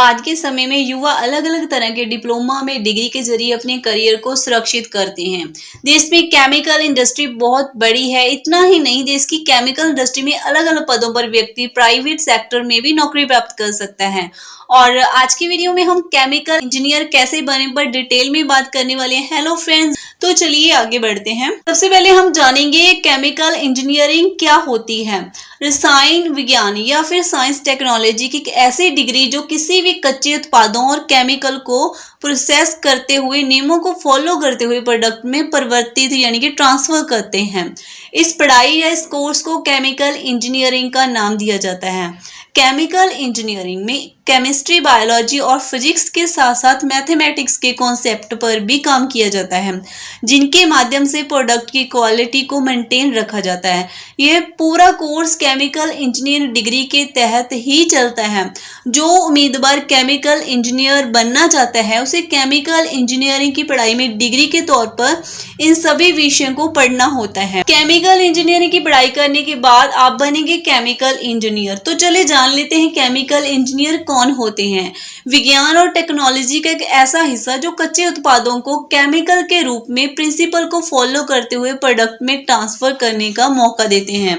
आज के समय में युवा अलग अलग तरह के डिप्लोमा में डिग्री के जरिए अपने करियर को सुरक्षित करते हैं। देश में केमिकल इंडस्ट्री बहुत बड़ी है। इतना ही नहीं, देश की केमिकल इंडस्ट्री में अलग अलग पदों पर व्यक्ति प्राइवेट सेक्टर में भी नौकरी प्राप्त कर सकता है। और आज की वीडियो में हम केमिकल इंजीनियर कैसे बने पर डिटेल में बात करने वाले हैं। हेलो फ्रेंड्स, तो चलिए आगे बढ़ते हैं। सबसे पहले हम जानेंगे केमिकल इंजीनियरिंग क्या होती है। रसायन विज्ञान या फिर साइंस टेक्नोलॉजी की एक ऐसी डिग्री जो किसी भी कच्चे उत्पादों और केमिकल को प्रोसेस करते हुए नियमों को फॉलो करते हुए प्रोडक्ट में परिवर्तित यानी कि ट्रांसफर करते हैं। इस पढ़ाई या इस कोर्स को केमिकल इंजीनियरिंग का नाम दिया जाता है। केमिकल इंजीनियरिंग में केमिस्ट्री, बायोलॉजी और फिजिक्स के साथ साथ मैथमेटिक्स के कॉन्सेप्ट पर भी काम किया जाता है, जिनके माध्यम से प्रोडक्ट की क्वालिटी को मेंटेन रखा जाता है। यह पूरा कोर्स केमिकल इंजीनियर डिग्री के तहत ही चलता है। जो उम्मीदवार केमिकल इंजीनियर बनना चाहता है उसे केमिकल इंजीनियरिंग की पढ़ाई में डिग्री के तौर पर इन सभी विषयों को पढ़ना होता है। केमिकल इंजीनियरिंग की पढ़ाई करने के बाद आप बनेंगे केमिकल इंजीनियर। तो चले जान लेते हैं केमिकल इंजीनियर कौन होते हैं। विज्ञान और टेक्नोलॉजी का एक ऐसा हिस्सा जो कच्चे उत्पादों को केमिकल के रूप में प्रिंसिपल को फॉलो करते हुए प्रोडक्ट में ट्रांसफर करने का मौका देते हैं,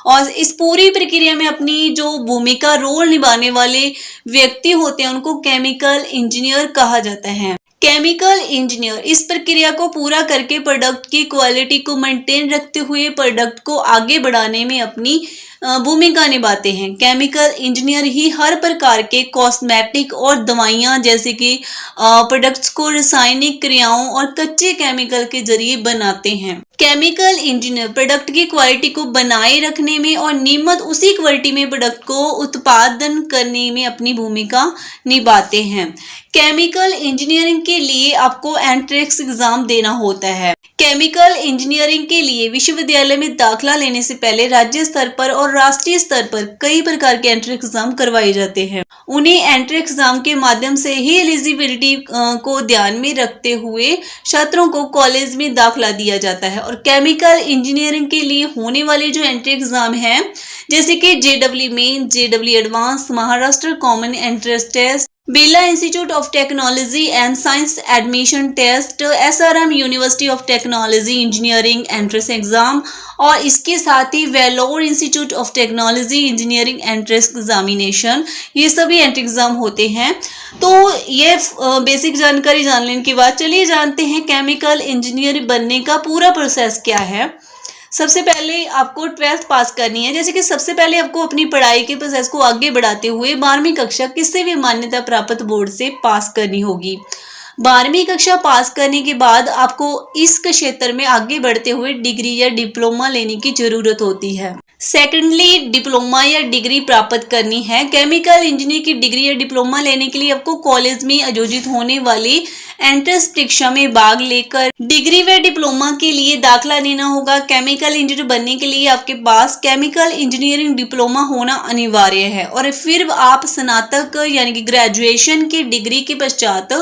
और इस पूरी प्रक्रिया में अपनी जो भूमिका रोल निभाने वाले व्यक्ति होते हैं उनको केमिकल इंजीनियर कहा जाता है। केमिकल इंजीनियर इस प्रक्रिया को पूरा करके प्रोडक्ट की क्वालिटी को मेंटेन रखते हुए प्रोडक्ट को आगे बढ़ाने में अपनी भूमिका निभाते हैं। केमिकल इंजीनियर ही हर प्रकार के कॉस्मेटिक और दवाइयां जैसे कि प्रोडक्ट्स को रासायनिक क्रियाओं और कच्चे केमिकल के जरिए बनाते हैं। केमिकल इंजीनियर प्रोडक्ट की क्वालिटी को बनाए रखने में और नियमित उसी क्वालिटी में प्रोडक्ट को उत्पादन करने में अपनी भूमिका निभाते हैं। केमिकल इंजीनियरिंग के लिए आपको एंट्रेंस एग्जाम देना होता है। केमिकल इंजीनियरिंग के लिए विश्वविद्यालय में दाखिला लेने से पहले राज्य स्तर पर और राष्ट्रीय स्तर पर कई प्रकार के एंट्रेंस एग्जाम करवाए जाते हैं। उन्हें एंट्रेंस एग्जाम के माध्यम से ही एलिजिबिलिटी को ध्यान में रखते हुए छात्रों को कॉलेज में दाखिला दिया जाता है। और केमिकल इंजीनियरिंग के लिए होने वाले जो एंट्रेंस एग्जाम है जैसे कि JEE main, JEE advance, Maharashtra common entrance test, Birla institute of technology and science admission test, SRM university of technology engineering entrance exam, और इसके साथ ही Vellore institute of technology engineering entrance examination, ये सभी एंट्रेंस एग्जाम होते हैं। तो ये बेसिक जानकारी जान लेने के बाद चलिए जानते हैं केमिकल इंजीनियर बनने का पूरा प्रोसेस क्या है। सबसे पहले आपको 12th पास करनी है। जैसे कि सबसे पहले आपको अपनी पढ़ाई के प्रोसेस को आगे बढ़ाते हुए 12वीं कक्षा किसी भी मान्यता प्राप्त बोर्ड से पास करनी होगी। 12वीं कक्षा पास करने के बाद आपको इस क्षेत्र में आगे बढ़ते हुए डिग्री या डिप्लोमा लेने की जरूरत होती है। सेकेंडली, डिप्लोमा या डिग्री प्राप्त करनी है। केमिकल इंजीनियर की डिग्री या डिप्लोमा लेने के लिए आपको कॉलेज में आयोजित होने वाली एंट्रेंस परीक्षा में भाग लेकर डिग्री व डिप्लोमा के लिए दाखिला लेना होगा। केमिकल इंजीनियर बनने के लिए आपके पास केमिकल इंजीनियरिंग डिप्लोमा होना अनिवार्य है, और फिर आप स्नातक यानी कि ग्रेजुएशन की डिग्री के पश्चात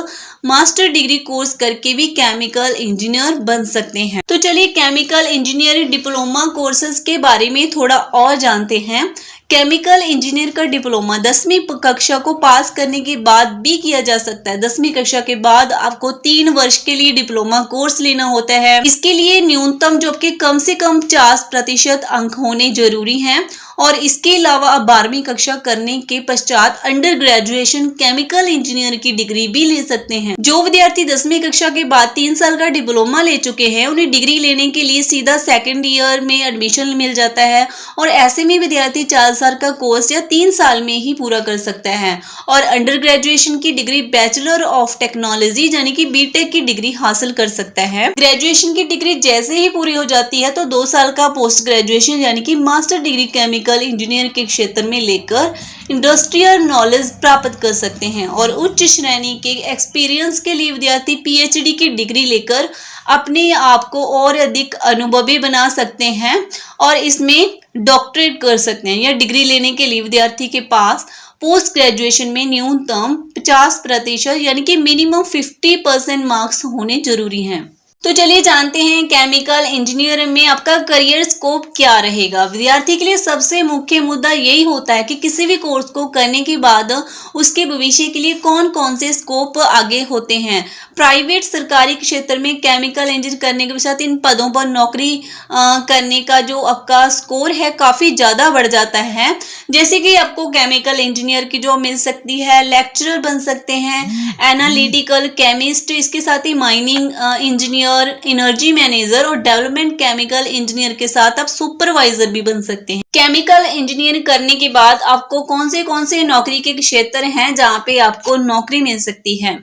मास्टर डिग्री कोर्स करके भी केमिकल इंजीनियर बन सकते हैं। तो चलिए केमिकल इंजीनियरिंग डिप्लोमा कोर्सेज के बारे में थोड़ा और जानते हैं। केमिकल इंजीनियर का डिप्लोमा 10वीं कक्षा को पास करने के बाद भी किया जा सकता है। 10वीं कक्षा के बाद आपको 3 वर्ष के लिए डिप्लोमा कोर्स लेना होता है। इसके लिए न्यूनतम जो आपके कम से कम 50% अंक होने जरूरी हैं, और इसके अलावा आप 12वीं कक्षा करने के पश्चात अंडर ग्रेजुएशन केमिकल इंजीनियर की डिग्री भी ले सकते हैं। जो विद्यार्थी 10वीं कक्षा के बाद 3 साल का डिप्लोमा ले चुके हैं उन्हें डिग्री लेने के लिए सीधा सेकेंड ईयर में एडमिशन मिल जाता है, और ऐसे में विद्यार्थी 4 साल का कोर्स या 3 साल में ही पूरा कर सकता है। और अंडर ग्रेजुएशन की डिग्री बैचलर ऑफ टेक्नोलॉजी यानी कि BTech की डिग्री हासिल कर सकता है। ग्रेजुएशन की डिग्री जैसे ही पूरी हो जाती है तो 2 साल का पोस्ट ग्रेजुएशन यानी कि मास्टर डिग्री केमिकल इंजीनियर के क्षेत्र में लेकर इंडस्ट्रियल नॉलेज प्राप्त कर सकते हैं। और उच्च श्रेणी के एक्सपीरियंस के लिए विद्यार्थी PhD की डिग्री लेकर अपने आप को और अधिक अनुभवी बना सकते हैं और इसमें डॉक्टरेट कर सकते हैं। यह डिग्री लेने के लिए विद्यार्थी के पास पोस्ट ग्रेजुएशन में न्यूनतम 50% यानी कि मिनिमम 50% मार्क्स होने जरूरी हैं। तो चलिए जानते हैं केमिकल इंजीनियर में आपका करियर स्कोप क्या रहेगा। विद्यार्थी के लिए सबसे मुख्य मुद्दा यही होता है कि किसी भी कोर्स को करने के बाद उसके भविष्य के लिए कौन कौन से स्कोप आगे होते हैं। प्राइवेट सरकारी क्षेत्र में केमिकल इंजीनियर करने के पश्चात इन पदों पर नौकरी करने का जो आपका स्कोर है काफ़ी ज़्यादा बढ़ जाता है। जैसे कि आपको केमिकल इंजीनियर की जॉब मिल सकती है, लेक्चरर बन सकते हैं, एनालिटिकल केमिस्ट, इसके साथ ही माइनिंग इंजीनियर, एनर्जी मैनेजर और डेवलपमेंट केमिकल इंजीनियर के साथ आप सुपरवाइजर भी बन सकते हैं। केमिकल इंजीनियर करने के बाद आपको कौन से नौकरी के क्षेत्र हैं जहां पे आपको नौकरी मिल सकती है।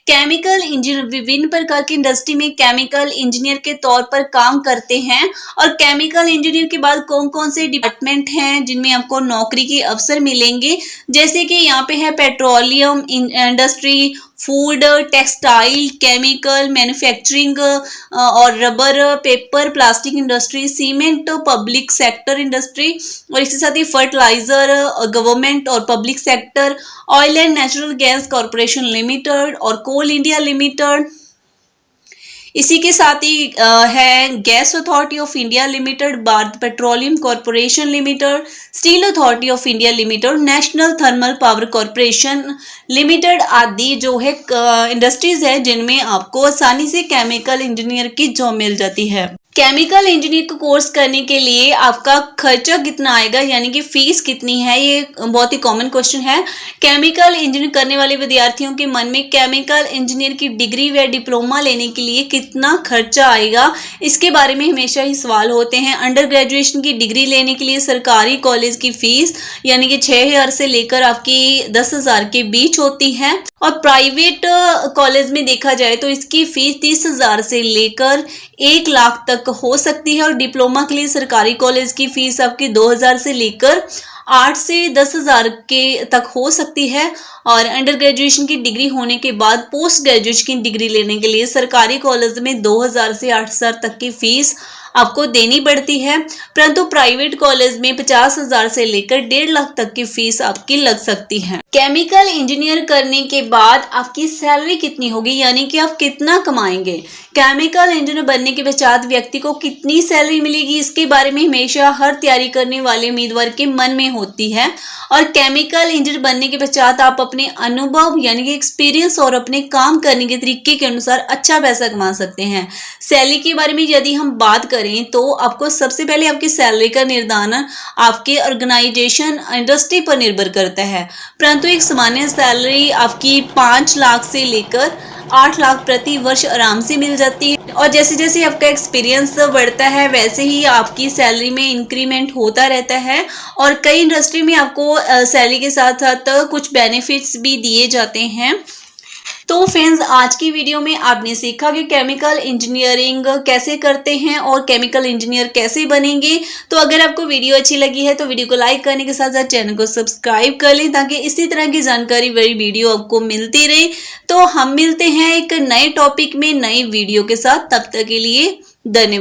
केमिकल इंजीनियर विभिन्न प्रकार की इंडस्ट्री में केमिकल इंजीनियर के तौर पर काम करते हैं और केमिकल इंजीनियर के बाद कौन कौन से डिपार्टमेंट हैं जिनमें आपको नौकरी के अवसर मिलेंगे। जैसे कि यहाँ पे है petroleum industry, food, textile, chemical manufacturing और rubber, paper, plastic industry, cement, public sector industry और इसके साथ ही फर्टिलाइजर, गवर्नमेंट और public sector, oil and natural gas corporation limited और कोल इंडिया लिमिटेड। इसी के साथ ही है gas authority of India limited, Bharat petroleum corporation limited, steel authority of India limited, national thermal power corporation limited आदि जो है इंडस्ट्रीज है जिनमें आपको आसानी से केमिकल इंजीनियर की जॉब मिल जाती है। केमिकल इंजीनियर का कोर्स करने के लिए आपका खर्चा कितना आएगा, यानी कि फीस कितनी है, ये बहुत ही कॉमन क्वेश्चन है। केमिकल इंजीनियर करने वाले विद्यार्थियों के मन में केमिकल इंजीनियर की डिग्री व डिप्लोमा लेने के लिए कितना खर्चा आएगा, इसके बारे में हमेशा ही सवाल होते हैं। अंडर ग्रेजुएशन की डिग्री लेने के लिए सरकारी कॉलेज की फीस यानी कि 6,000 से लेकर आपकी 10,000 के बीच होती है और प्राइवेट कॉलेज में देखा जाए तो इसकी फीस 30,000 से लेकर 1 लाख तक हो सकती है और डिप्लोमा के लिए सरकारी कॉलेज की फीस आपकी 2,000 से लेकर 8 से 10,000 के तक हो सकती है और अंडर ग्रेजुएशन की डिग्री होने के बाद पोस्ट ग्रेजुएशन की डिग्री लेने के लिए सरकारी कॉलेज में 2,000 से 8,000 तक की फीस आपको देनी पड़ती है, परंतु प्राइवेट कॉलेज में 50,000 से लेकर 1.5 लाख तक की फीस आपकी लग सकती है। केमिकल इंजीनियर करने के बाद आपकी सैलरी कितनी होगी, यानी कि आप कितना कमाएंगे। केमिकल इंजीनियर बनने के पश्चात व्यक्ति को कितनी सैलरी मिलेगी, इसके बारे में हमेशा हर तैयारी करने वाले उम्मीदवार के मन में होती है और केमिकल इंजीनियर बनने के पश्चात आप अपने अनुभव यानी कि एक्सपीरियंस और अपने काम करने के तरीके के अनुसार अच्छा पैसा कमा सकते हैं। सैलरी के बारे में यदि हम बात करें तो आपको सबसे पहले आपकी सैलरी का निर्धारण आपके ऑर्गेनाइजेशन इंडस्ट्री पर निर्भर करता है, परंतु एक सामान्य सैलरी आपकी 5 लाख से लेकर 8 लाख प्रति वर्ष आराम से मिल जाती है और जैसे जैसे आपका एक्सपीरियंस बढ़ता है वैसे ही आपकी सैलरी में इंक्रीमेंट होता रहता है और कई इंडस्ट्री में आपको सैलरी के साथ साथ कुछ बेनिफिट्स भी दिए जाते हैं। तो फ्रेंड्स, आज की वीडियो में आपने सीखा कि केमिकल इंजीनियरिंग कैसे करते हैं और केमिकल इंजीनियर कैसे बनेंगे। तो अगर आपको वीडियो अच्छी लगी है तो वीडियो को लाइक करने के साथ साथ चैनल को सब्सक्राइब कर लें ताकि इसी तरह की जानकारी वाली वीडियो आपको मिलती रहे। तो हम मिलते हैं एक नए टॉपिक में नई वीडियो के साथ, तब तक के लिए धन्यवाद।